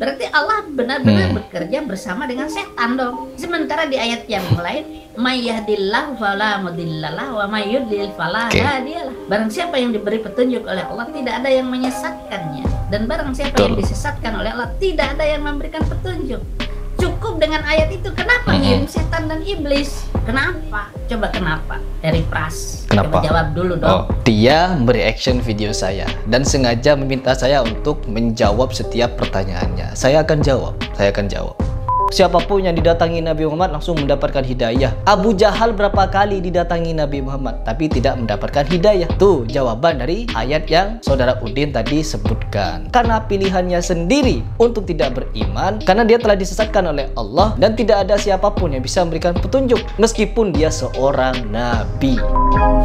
Berarti Allah benar-benar bekerja bersama dengan setan dong. Sementara di ayat yang lain, may yahdillahu fala mudhillalah wa may yudlil fala hadiyalah. Barang siapa yang diberi petunjuk oleh Allah, tidak ada yang menyesatkannya. Dan barang siapa yang disesatkan oleh Allah, tidak ada yang memberikan petunjuk. Cukup dengan ayat itu. Kenapa ngirim setan dan iblis? Kenapa? Coba kenapa? Dari Pras. Kenapa? Coba jawab dulu dong. Dia mereaction video saya dan sengaja meminta saya untuk menjawab setiap pertanyaannya. Saya akan jawab. Siapapun yang didatangi Nabi Muhammad langsung mendapatkan hidayah. Abu Jahal berapa kali didatangi Nabi Muhammad tapi tidak mendapatkan hidayah. Tuh jawaban dari ayat yang saudara Udin tadi sebutkan. Karena pilihannya sendiri untuk tidak beriman, karena dia telah disesatkan oleh Allah dan tidak ada siapapun yang bisa memberikan petunjuk meskipun dia seorang nabi.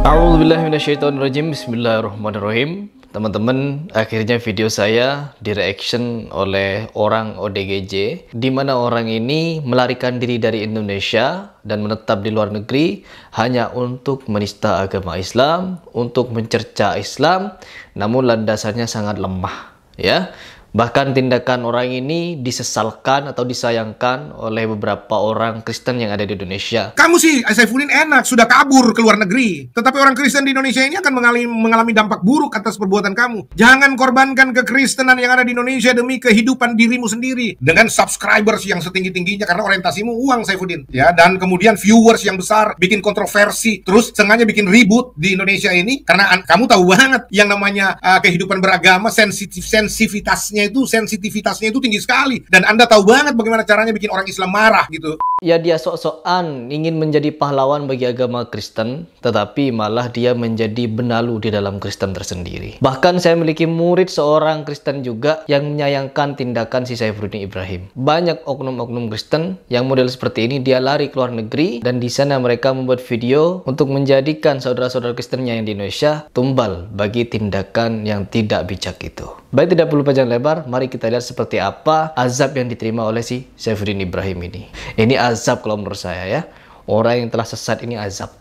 A'udzubillahi minasyaitonirrajim. Bismillahirrahmanirrahim. Teman-teman, akhirnya video saya direaction oleh orang ODGJ, di mana orang ini melarikan diri dari Indonesia dan menetap di luar negeri hanya untuk menista agama Islam, untuk mencerca Islam, namun landasannya sangat lemah, ya. Bahkan tindakan orang ini disesalkan atau disayangkan oleh beberapa orang Kristen yang ada di Indonesia. Kamu sih, Saifuddin enak, sudah kabur ke luar negeri. Tetapi orang Kristen di Indonesia ini akan mengalami dampak buruk atas perbuatan kamu. Jangan korbankan kekristenan yang ada di Indonesia demi kehidupan dirimu sendiri. Dengan subscribers yang setinggi-tingginya karena orientasimu uang, Saifuddin. Ya, dan kemudian viewers yang besar, bikin kontroversi, terus sengaja bikin ribut di Indonesia ini. Karena kamu tahu banget yang namanya kehidupan beragama, sensitivitasnya itu tinggi sekali, dan Anda tahu banget bagaimana caranya bikin orang Islam marah gitu. Ya, dia sok-sokan ingin menjadi pahlawan bagi agama Kristen, tetapi malah dia menjadi benalu di dalam Kristen tersendiri. Bahkan saya memiliki murid seorang Kristen juga yang menyayangkan tindakan si Saifuddin Ibrahim. Banyak oknum-oknum Kristen yang model seperti ini, dia lari ke luar negeri dan di sana mereka membuat video untuk menjadikan saudara-saudara Kristennya yang di Indonesia tumbal bagi tindakan yang tidak bijak itu. Baik, tidak perlu panjang lebar, mari kita lihat seperti apa azab yang diterima oleh si Saifuddin Ibrahim ini. Ini azab kalau menurut saya, ya. Orang yang telah sesat ini azab.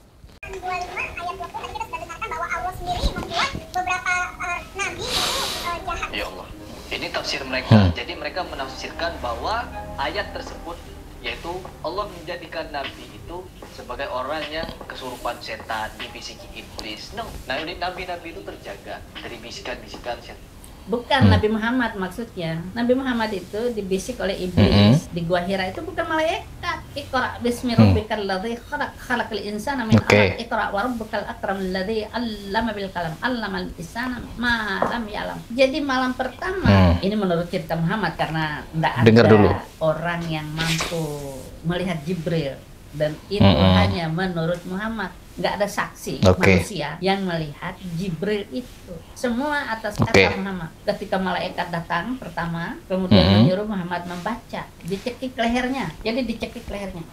Ya Allah, ini tafsir mereka. Jadi mereka menafsirkan bahwa ayat tersebut, yaitu Allah menjadikan Nabi itu sebagai orang yang kesurupan setan, dibisiki iblis. No, Nabi-Nabi itu terjaga dari bisikan-bisikan setan. Bukan Nabi Muhammad maksudnya. Nabi Muhammad itu dibisik oleh iblis di Gua Hira, itu bukan malaikat. Iqra bismi rabbikal ladzi khalaq, khalaqal insana min 'alaq. Iqra wa rabbukal akram ladzi 'allama bil qalam, 'allamal insana ma lam ya'lam. Jadi malam pertama, ini menurut cerita Muhammad karena tidak ada orang yang mampu melihat Jibril, dan itu hanya menurut Muhammad. Nggak ada saksi manusia yang melihat Jibril itu. Semua atas kata Muhammad. Ketika malaikat datang pertama, kemudian menyuruh Muhammad membaca, dicekik lehernya. Jadi dicekik lehernya.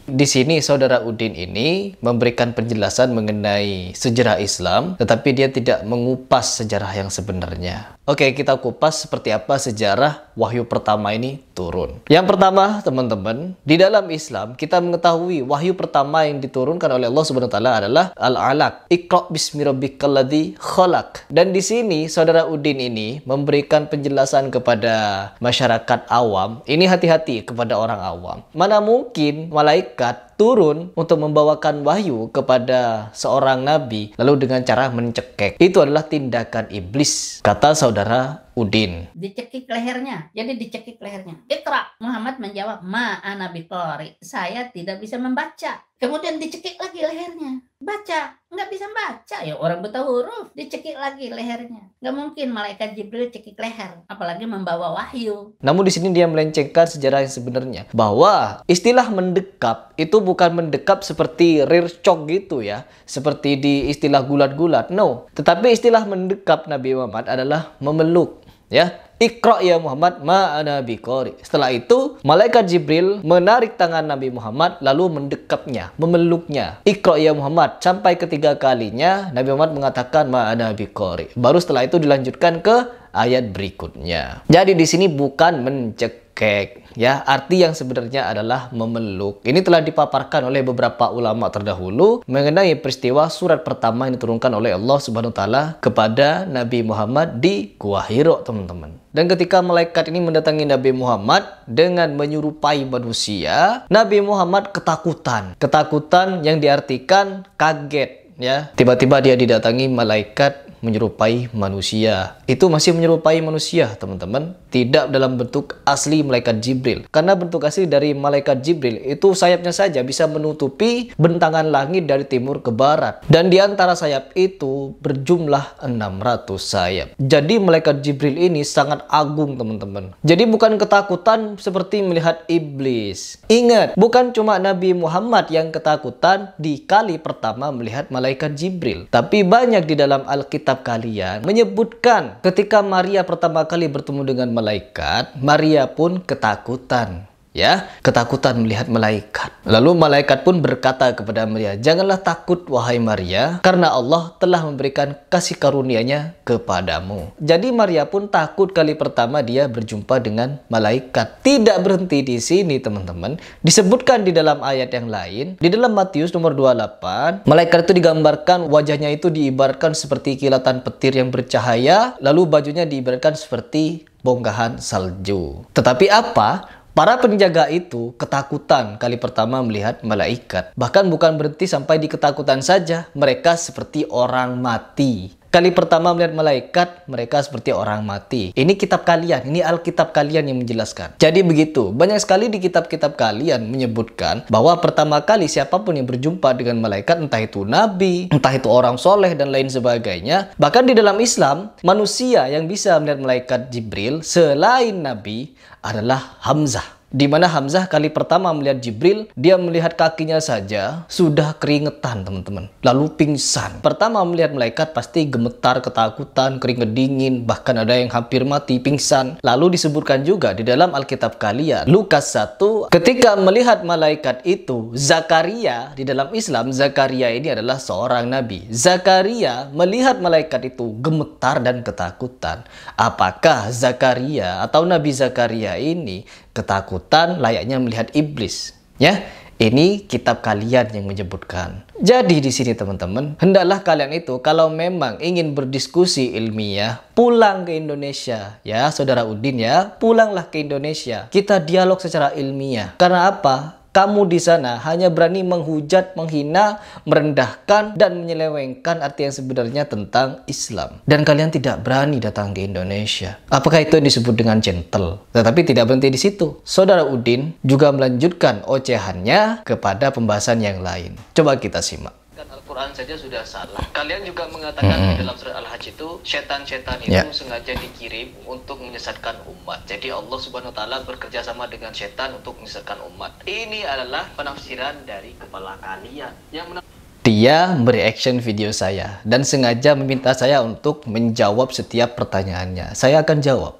Di sini saudara Udin ini memberikan penjelasan mengenai sejarah Islam, tetapi dia tidak mengupas sejarah yang sebenarnya. Oke, kita kupas seperti apa sejarah wahyu pertama ini turun. Yang pertama, teman-teman, di dalam Islam kita mengetahui wahyu pertama yang diturunkan oleh Allah Subhanahu wa taala adalah Al-Alaq. Iqra bismi rabbikal ladzi khalaq. Dan di sini saudara Udin ini memberikan penjelasan kepada masyarakat awam. Ini hati-hati kepada orang awam. Mana mungkin malaikat turun untuk membawakan wahyu kepada seorang nabi lalu dengan cara mencekek. Itu adalah tindakan iblis, kata saudara Udin. Dicekik lehernya. Jadi dicekik lehernya. Iqra. Muhammad menjawab, ma ana biqari. Saya tidak bisa membaca. Kemudian dicekik lagi lehernya. Baca. Nggak bisa baca. Ya orang buta huruf. Dicekik lagi lehernya. Nggak mungkin malaikat Jibril cekik leher. Apalagi membawa wahyu. Namun di sini dia melencengkan sejarah yang sebenarnya. Bahwa istilah mendekap itu bukan mendekap seperti rircok gitu ya. Seperti di istilah gulat-gulat. No. Tetapi istilah mendekap Nabi Muhammad adalah memeluk. Ya, Iqra ya Muhammad ma ana biqari. Setelah itu malaikat Jibril menarik tangan Nabi Muhammad lalu mendekapnya, memeluknya. Iqra ya Muhammad, sampai ketiga kalinya Nabi Muhammad mengatakan ma ana biqari. Baru setelah itu dilanjutkan ke ayat berikutnya. Jadi di sini bukan mencekek, ya. Arti yang sebenarnya adalah memeluk. Ini telah dipaparkan oleh beberapa ulama terdahulu mengenai peristiwa surat pertama yang diturunkan oleh Allah Subhanahu wa taala kepada Nabi Muhammad di Gua Hira, teman-teman. Dan ketika malaikat ini mendatangi Nabi Muhammad dengan menyerupai manusia, Nabi Muhammad ketakutan. Ketakutan yang diartikan kaget, ya. Tiba-tiba dia didatangi malaikat menyerupai manusia. Itu masih menyerupai manusia, teman-teman. Tidak dalam bentuk asli malaikat Jibril. Karena bentuk asli dari malaikat Jibril itu sayapnya saja bisa menutupi bentangan langit dari timur ke barat. Dan di antara sayap itu berjumlah 600 sayap. Jadi malaikat Jibril ini sangat agung, teman-teman. Jadi bukan ketakutan seperti melihat iblis. Ingat, bukan cuma Nabi Muhammad yang ketakutan di kali pertama melihat malaikat Jibril. Tapi banyak di dalam Alkitab kalian menyebutkan ketika Maria pertama kali bertemu dengan malaikat, Maria pun ketakutan. Ya, ketakutan melihat malaikat. Lalu malaikat pun berkata kepada Maria, "Janganlah takut wahai Maria, karena Allah telah memberikan kasih karunia-Nya kepadamu." Jadi Maria pun takut kali pertama dia berjumpa dengan malaikat. Tidak berhenti di sini, teman-teman. Disebutkan di dalam ayat yang lain, di dalam Matius nomor 28, malaikat itu digambarkan wajahnya itu diibaratkan seperti kilatan petir yang bercahaya, lalu bajunya diibaratkan seperti bongkahan salju. Tetapi apa? Para penjaga itu ketakutan kali pertama melihat malaikat. Bahkan bukan berhenti sampai di ketakutan saja. Mereka seperti orang mati. Kali pertama melihat malaikat, mereka seperti orang mati. Ini kitab kalian, ini Alkitab kalian yang menjelaskan. Jadi begitu, banyak sekali di kitab-kitab kalian menyebutkan bahwa pertama kali siapapun yang berjumpa dengan malaikat, entah itu nabi, entah itu orang soleh, dan lain sebagainya. Bahkan di dalam Islam, manusia yang bisa melihat malaikat Jibril selain nabi adalah Hamzah. Di mana Hamzah kali pertama melihat Jibril, dia melihat kakinya saja sudah keringetan, teman-teman. Lalu pingsan. Pertama melihat malaikat pasti gemetar, ketakutan, keringet dingin, bahkan ada yang hampir mati, pingsan. Lalu disebutkan juga di dalam Alkitab kalian, Lukas 1, ketika melihat malaikat itu, Zakaria, di dalam Islam, Zakaria ini adalah seorang nabi. Zakaria melihat malaikat itu gemetar dan ketakutan. Apakah Zakaria atau Nabi Zakaria ini ketakutan layaknya melihat iblis? Ya, ini kitab kalian yang menyebutkan. Jadi di sini, teman-teman, hendaklah kalian itu kalau memang ingin berdiskusi ilmiah, pulang ke Indonesia, ya, Saudara Udin, ya, pulanglah ke Indonesia. Kita dialog secara ilmiah. Karena apa? Kamu di sana hanya berani menghujat, menghina, merendahkan, dan menyelewengkan arti yang sebenarnya tentang Islam. Dan kalian tidak berani datang ke Indonesia. Apakah itu yang disebut dengan gentle? Tetapi tidak berhenti di situ. Saudara Udin juga melanjutkan ocehannya kepada pembahasan yang lain. Coba kita simak. Al-Quran saja sudah salah. Kalian juga mengatakan di dalam surat Al-Hajj itu setan-setan itu sengaja dikirim untuk menyesatkan umat. Jadi Allah Subhanahu wa taala bekerja sama dengan setan untuk menyesatkan umat. Ini adalah penafsiran dari kepala kalian yang dia mereaction video saya dan sengaja meminta saya untuk menjawab setiap pertanyaannya. Saya akan jawab.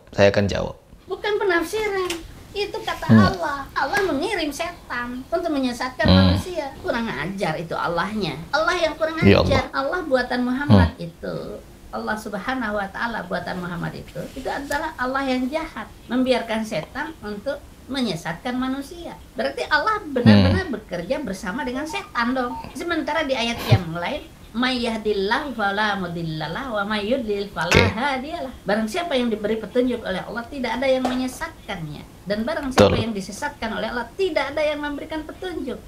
Bukan penafsiran. Itu kata Allah. Allah mengirim setan untuk menyesatkan manusia. Kurang ajar itu Allahnya. Allah yang kurang ajar. Allah buatan Muhammad itu. Allah Subhanahu wa taala buatan Muhammad itu adalah Allah yang jahat, membiarkan setan untuk menyesatkan manusia. Berarti Allah benar-benar bekerja bersama dengan setan dong. Sementara di ayat yang lain, may yahdillahu fala mudhillalah wa may yudlil fala hadiyalah. Barang siapa yang diberi petunjuk oleh Allah, tidak ada yang menyesatkannya. Dan barang siapa yang disesatkan oleh Allah, tidak ada yang memberikan petunjuk.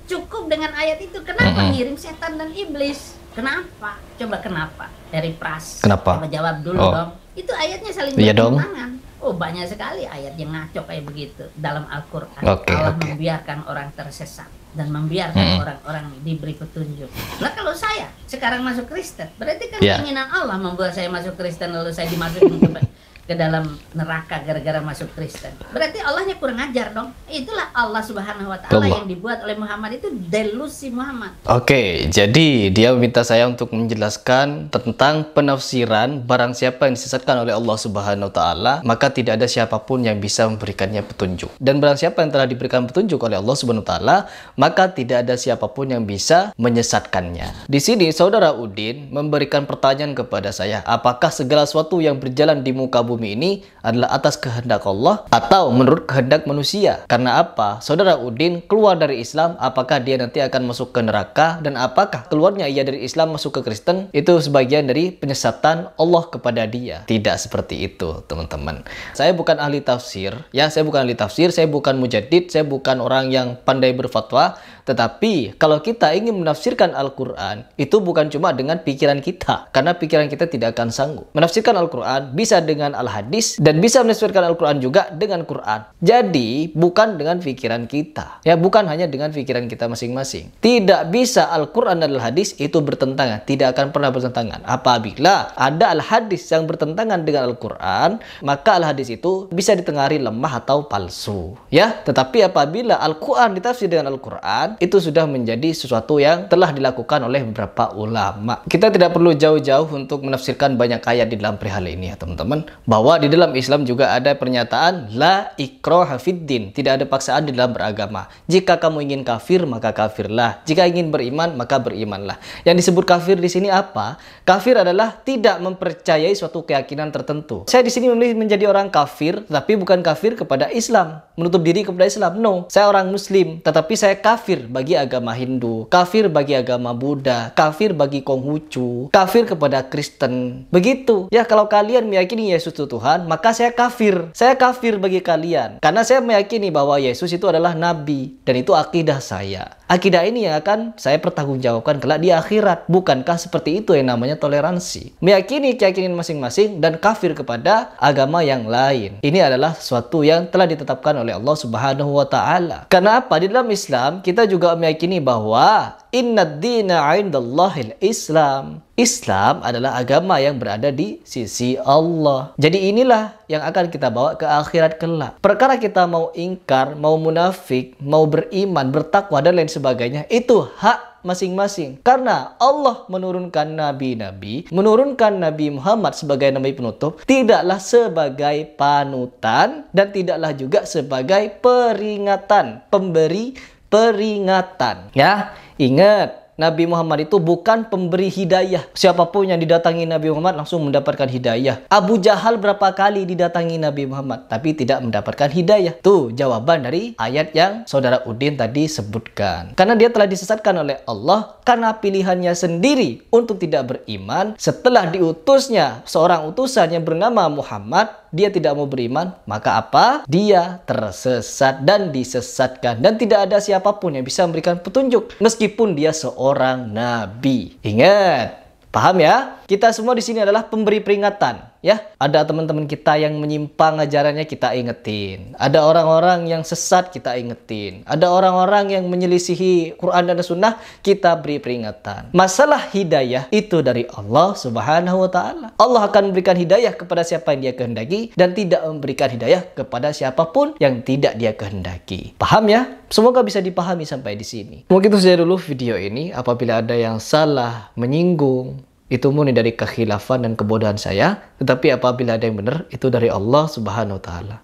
Cukup dengan ayat itu. Kenapa ngirim setan dan iblis? Kenapa? Coba kenapa? Dari Pras. Kenapa? Coba jawab dulu dong. Itu ayatnya saling bertentangan. Oh, banyak sekali ayat yang ngaco kayak begitu dalam Al-Quran. Allah membiarkan orang tersesat dan membiarkan orang-orang diberi petunjuk. Nah, kalau saya sekarang masuk Kristen, berarti kan keinginan Allah membuat saya masuk Kristen, lalu saya dimasukin ke ke dalam neraka gara-gara masuk Kristen. Berarti Allahnya kurang ajar dong. Itulah Allah Subhanahu wa taala yang dibuat oleh Muhammad itu delusi Muhammad. Oke, jadi dia meminta saya untuk menjelaskan tentang penafsiran barang siapa yang disesatkan oleh Allah Subhanahu wa taala, maka tidak ada siapapun yang bisa memberikannya petunjuk. Dan barang siapa yang telah diberikan petunjuk oleh Allah Subhanahu wa taala, maka tidak ada siapapun yang bisa menyesatkannya. Di sini Saudara Udin memberikan pertanyaan kepada saya, apakah segala sesuatu yang berjalan di muka bumi ini adalah atas kehendak Allah atau menurut kehendak manusia? Karena apa? Saudara Udin keluar dari Islam, apakah dia nanti akan masuk ke neraka? Dan apakah keluarnya ia dari Islam masuk ke Kristen itu sebagian dari penyesatan Allah kepada dia? Tidak seperti itu, teman-teman. Saya bukan ahli tafsir, ya, saya bukan ahli tafsir, saya bukan mujadid, saya bukan orang yang pandai berfatwa. Tetapi kalau kita ingin menafsirkan Al-Quran, itu bukan cuma dengan pikiran kita, karena pikiran kita tidak akan sanggup. Menafsirkan Al-Quran bisa dengan Al-Hadis dan bisa menafsirkan Al-Quran juga dengan Quran. Jadi bukan dengan pikiran kita, ya, bukan hanya dengan pikiran kita masing-masing. Tidak bisa Al-Quran dan Al-Hadis itu bertentangan, tidak akan pernah bertentangan. Apabila ada Al-Hadis yang bertentangan dengan Al-Quran, maka Al-Hadis itu bisa ditengari lemah atau palsu, ya. Tetapi apabila Al-Quran ditafsir dengan Al-Quran, itu sudah menjadi sesuatu yang telah dilakukan oleh beberapa ulama. Kita tidak perlu jauh-jauh untuk menafsirkan banyak ayat di dalam perihal ini, ya teman-teman. Bahwa di dalam Islam juga ada pernyataan la ikraha fiddin, tidak ada paksaan di dalam beragama. Jika kamu ingin kafir, maka kafirlah. Jika ingin beriman, maka berimanlah. Yang disebut kafir di sini apa? Kafir adalah tidak mempercayai suatu keyakinan tertentu. Saya di sini memilih menjadi orang kafir, tapi bukan kafir kepada Islam, menutup diri kepada Islam. No, saya orang Muslim, tetapi saya kafir bagi agama Hindu, kafir bagi agama Buddha, kafir bagi Konghucu, kafir kepada Kristen. Begitu. Ya, kalau kalian meyakini Yesus itu Tuhan, maka saya kafir. Saya kafir bagi kalian. Karena saya meyakini bahwa Yesus itu adalah nabi dan itu akidah saya. Akidah ini yang akan saya pertanggungjawabkan kelak di akhirat. Bukankah seperti itu yang namanya toleransi? Meyakini keyakinan masing-masing dan kafir kepada agama yang lain. Ini adalah sesuatu yang telah ditetapkan oleh Allah Subhanahu wa taala. Karena apa? Di dalam Islam kita juga meyakini bahwa innad dina 'indallahil Islam. Islam adalah agama yang berada di sisi Allah. Jadi inilah yang akan kita bawa ke akhirat kelak. Perkara kita mau ingkar, mau munafik, mau beriman, bertakwa dan lain sebagainya, itu hak masing-masing. Karena Allah menurunkan nabi-nabi, menurunkan Nabi Muhammad sebagai nabi penutup, tidaklah sebagai panutan dan tidaklah juga sebagai peringatan, pemberi peringatan. Ya, ingat, Nabi Muhammad itu bukan pemberi hidayah. Siapapun yang didatangi Nabi Muhammad langsung mendapatkan hidayah. Abu Jahal berapa kali didatangi Nabi Muhammad tapi tidak mendapatkan hidayah. Tuh jawaban dari ayat yang Saudara Udin tadi sebutkan. Karena dia telah disesatkan oleh Allah karena pilihannya sendiri untuk tidak beriman. Setelah diutusnya seorang utusan yang bernama Muhammad, dia tidak mau beriman, maka apa? Dia tersesat dan disesatkan. Dan tidak ada siapapun yang bisa memberikan petunjuk meskipun dia seorang nabi. Ingat, paham ya? Kita semua di sini adalah pemberi peringatan, ya. Ada teman-teman kita yang menyimpang ajarannya, kita ingetin. Ada orang-orang yang sesat, kita ingetin. Ada orang-orang yang menyelisihi Quran dan Sunnah, kita beri peringatan. Masalah hidayah itu dari Allah Subhanahu wa taala. Allah akan memberikan hidayah kepada siapa yang Dia kehendaki dan tidak memberikan hidayah kepada siapapun yang tidak Dia kehendaki. Paham ya? Semoga bisa dipahami sampai di sini. Mungkin itu saja dulu video ini. Apabila ada yang salah, menyinggung, itu murni dari kekhilafan dan kebodohan saya. Tetapi apabila ada yang benar, itu dari Allah Subhanahu wa taala.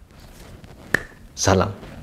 Salam.